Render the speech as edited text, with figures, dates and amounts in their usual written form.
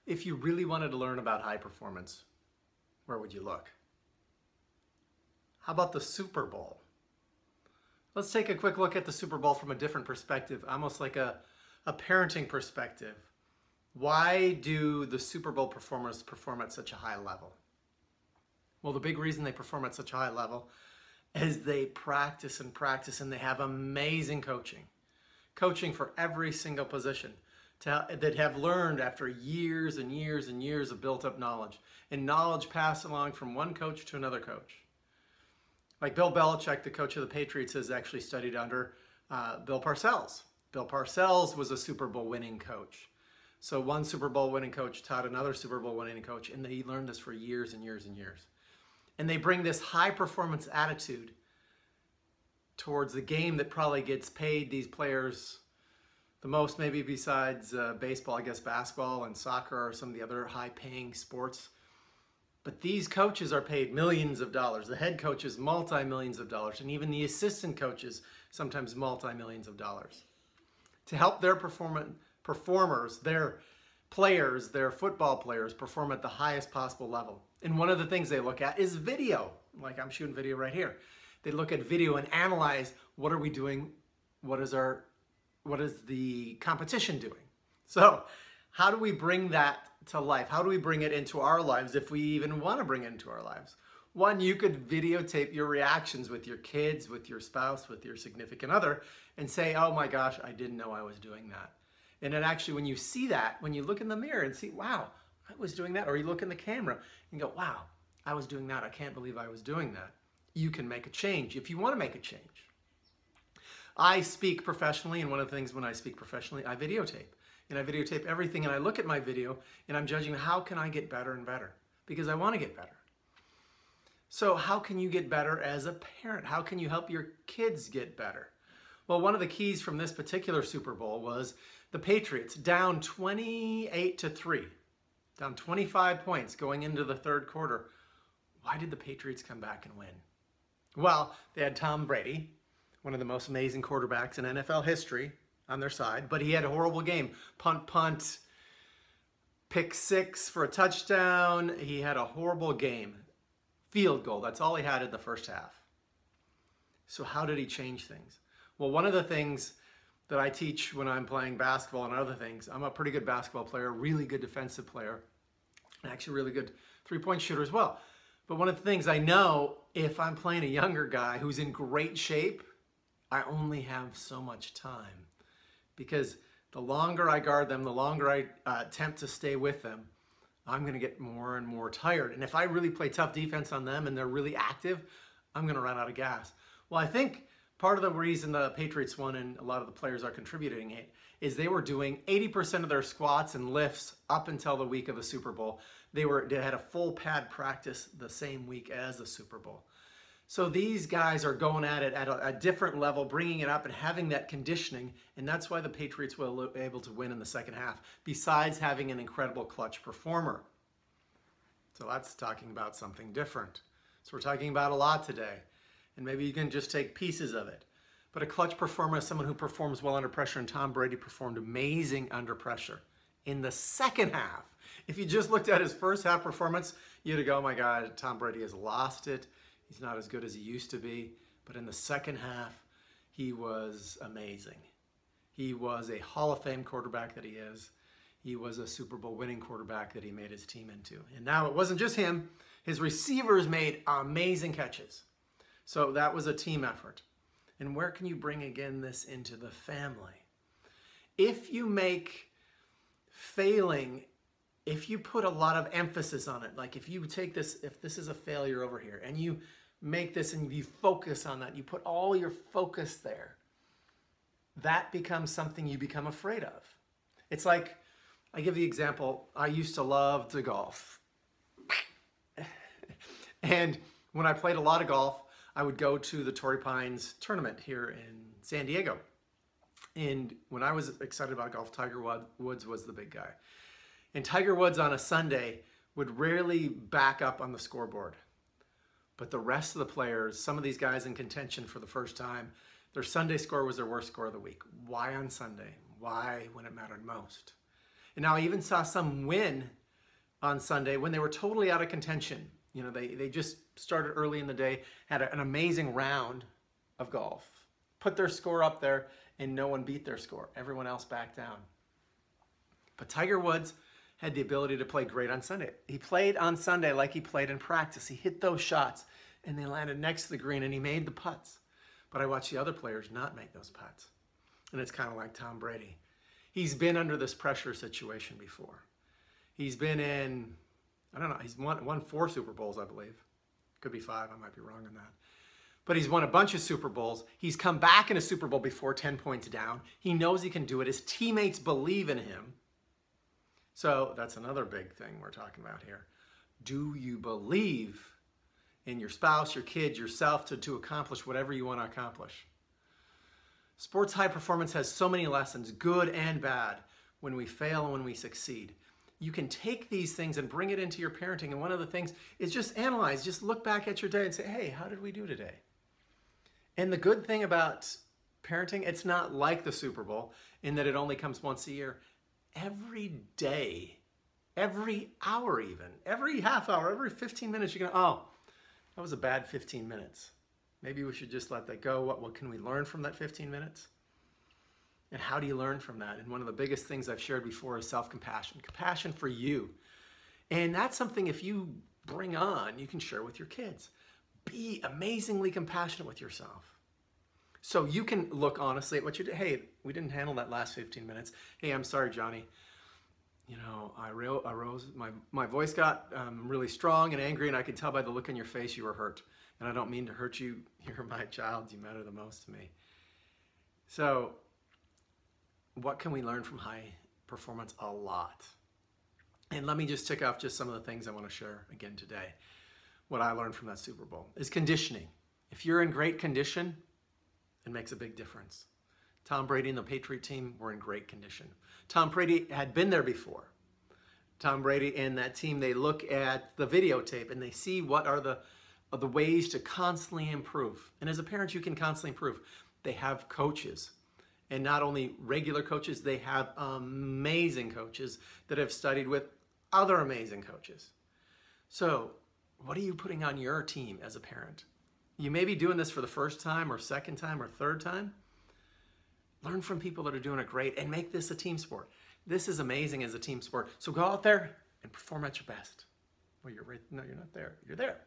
If you really wanted to learn about high performance, where would you look? How about the Super Bowl? Let's take a quick look at the Super Bowl from a different perspective, almost like a parenting perspective. Why do the Super Bowl performers perform at such a high level? Well, the big reason they perform at such a high level is they practice and practice, and they have amazing coaching for every single position that have learned after years and years and years of built up knowledge, and knowledge passed along from one coach to another coach. Like Bill Belichick, the coach of the Patriots, has actually studied under Bill Parcells. Bill Parcells was a Super Bowl winning coach. So one Super Bowl winning coach taught another Super Bowl winning coach, and they learned this for years and years and years. And they bring this high performance attitude towards the game that probably gets paid these players the most, maybe besides baseball, I guess basketball and soccer are some of the other high paying sports. But these coaches are paid millions of dollars. The head coaches, multi-millions of dollars, and even the assistant coaches, sometimes multi-millions of dollars, to help their performers, their players, their football players perform at the highest possible level. And one of the things they look at is video. Like I'm shooting video right here. They look at video and analyze, what are we doing? What is the competition doing? So how do we bring that to life? How do we bring it into our lives if we even want to bring it into our lives? One, you could videotape your reactions with your kids, with your spouse, with your significant other, and say, oh my gosh, I didn't know I was doing that. And then actually when you see that, when you look in the mirror and see, wow, I was doing that, or you look in the camera and go, wow, I was doing that. I can't believe I was doing that. You can make a change if you want to make a change. I speak professionally, and one of the things when I speak professionally, I videotape. And I videotape everything, and I look at my video, and I'm judging how can I get better and better, because I want to get better. So how can you get better as a parent? How can you help your kids get better? Well, one of the keys from this particular Super Bowl was the Patriots down 28-3, down 25 points going into the third quarter. Why did the Patriots come back and win? Well, they had Tom Brady, one of the most amazing quarterbacks in NFL history, on their side, but he had a horrible game. Punt, pick six for a touchdown. He had a horrible game. Field goal, that's all he had in the first half. So how did he change things? Well, one of the things that I teach when I'm playing basketball and other things, I'm a pretty good basketball player, really good defensive player, and actually really good three-point shooter as well. But one of the things I know, if I'm playing a younger guy who's in great shape, I only have so much time. Because the longer I guard them, the longer I attempt to stay with them, I'm going to get more and more tired. And if I really play tough defense on them and they're really active, I'm going to run out of gas. Well, I think part of the reason the Patriots won, and a lot of the players are contributing it, is they were doing 80% of their squats and lifts up until the week of the Super Bowl. They had a full pad practice the same week as the Super Bowl. So these guys are going at it at a different level, bringing it up and having that conditioning, and that's why the Patriots were able to win in the second half, besides having an incredible clutch performer. So that's talking about something different. So we're talking about a lot today, and maybe you can just take pieces of it. But a clutch performer is someone who performs well under pressure, and Tom Brady performed amazing under pressure in the second half. If you just looked at his first half performance, you'd go, oh my God, Tom Brady has lost it. He's not as good as he used to be. But in the second half, he was amazing. He was a Hall of Fame quarterback that he is. He was a Super Bowl winning quarterback that he made his team into. And now it wasn't just him. His receivers made amazing catches. So that was a team effort. And where can you bring again this into the family? If you make failing, if you put a lot of emphasis on it, like if you take this, if this is a failure over here, and you make this and you focus on that, you put all your focus there, that becomes something you become afraid of. It's like, I give the example, I used to love to golf. And when I played a lot of golf, I would go to the Torrey Pines tournament here in San Diego. And when I was excited about golf, Tiger Woods was the big guy. And Tiger Woods on a Sunday would rarely back up on the scoreboard. But the rest of the players, some of these guys in contention for the first time, their Sunday score was their worst score of the week. Why on Sunday? Why when it mattered most? And now I even saw some win on Sunday when they were totally out of contention. You know, they just started early in the day, had an amazing round of golf, put their score up there, and no one beat their score. Everyone else backed down. But Tiger Woods had the ability to play great on Sunday. He played on Sunday like he played in practice. He hit those shots, and they landed next to the green, and he made the putts. But I watched the other players not make those putts. And it's kind of like Tom Brady. He's been under this pressure situation before. He's been in, I don't know, he's won 4 Super Bowls, I believe. Could be 5, I might be wrong on that. But he's won a bunch of Super Bowls. He's come back in a Super Bowl before 10 points down. He knows he can do it. His teammates believe in him. So that's another big thing we're talking about here. Do you believe in your spouse, your kids, yourself to accomplish whatever you want to accomplish? Sports high performance has so many lessons, good and bad, when we fail and when we succeed. You can take these things and bring it into your parenting. And one of the things is just analyze, just look back at your day and say, hey, how did we do today? And the good thing about parenting, it's not like the Super Bowl in that it only comes once a year. Every day, every hour even, every half hour, every 15 minutes, you're going, oh, that was a bad 15 minutes. Maybe we should just let that go. What can we learn from that 15 minutes? And how do you learn from that? And one of the biggest things I've shared before is self-compassion, compassion for you. And that's something if you bring on, you can share with your kids. Be amazingly compassionate with yourself. So you can look honestly at what you did. Hey, we didn't handle that last 15 minutes. Hey, I'm sorry, Johnny. You know, I rose, my voice got really strong and angry, and I could tell by the look on your face you were hurt. And I don't mean to hurt you. You're my child. You matter the most to me. So what can we learn from high performance? A lot. And let me just tick off just some of the things I want to share again today. What I learned from that Super Bowl is conditioning. If you're in great condition, it makes a big difference. Tom Brady and the Patriot team were in great condition. Tom Brady had been there before. Tom Brady and that team, they look at the videotape and they see what are the ways to constantly improve. And as a parent, you can constantly improve. They have coaches. And not only regular coaches, they have amazing coaches that have studied with other amazing coaches. So what are you putting on your team as a parent? You may be doing this for the first time or second time or third time. Learn from people that are doing it great and make this a team sport. This is amazing as a team sport. So go out there and perform at your best. Well, no, you're not there. You're there.